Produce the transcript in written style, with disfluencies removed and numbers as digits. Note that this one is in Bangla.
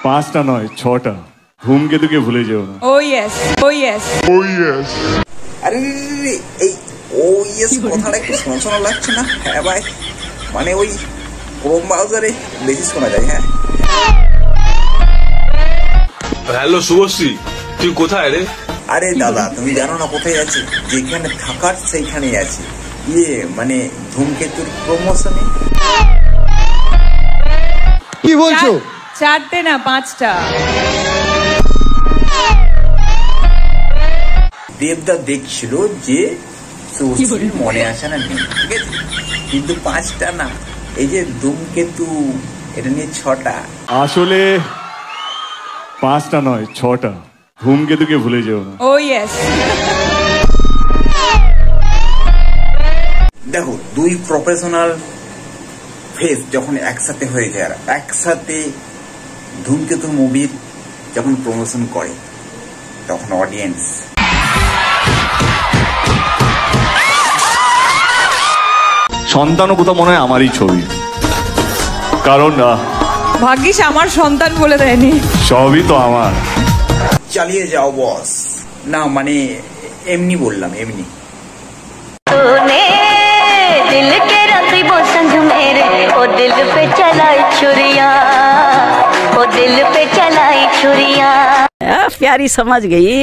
5টা নয় 6টা ধূমকেতুকে ভুলে যেও না। ও ইয়েস ও ইয়েস ও ইয়েস। আরে এই ও ইয়েস কথাটা একটু শোনা শোনা লাগছে না? হ্যাঁ ভাই, মানে ওই ক্রোম ব্রাউজারে বেশি শোনা যায়। হ্যাঁ হ্যালো শুভশ্রী, তুই কোথায় রে? আরে দাদা, তুমি জানো না কোথায় আছি? যেখানে থাকার সেইখানেই আছি। মানে ধূমকেতুর প্রমোশনে। কি বলছো? 4টে না 5টা। দেবদা দেখছিল যে মনে আসে না নেই, ঠিক আছে, কিন্তু 5টা না, এই যে ধূমকেতু এটা নিয়ে 6টা। আসলে 5টা নয় 6টা ধূমকেতুকে ভুলে যেও না। ও ইয়েস। দেখো, দুই প্রফেশনাল ফেস যখন একসাথে হয়ে যায়, আর একসাথে ধূমকেতু মুভির যখন প্রমোশন করে, তখন অডিয়েন্স সন্তানও কোথাও মনে হয় আমারই ছবি, কারণ ভাগ্যিস আমার সন্তান বলে দেয়নি। সবই তো আমার। চালিয়ে যাও বস। না মানে এমনি বললাম, এমনি। तूने दिल के रंगीबों संग मेरे ओ दिल पे चलाई छुरियां, ओ दिल पे चलाई छुरियां। प्यारी समझ गई।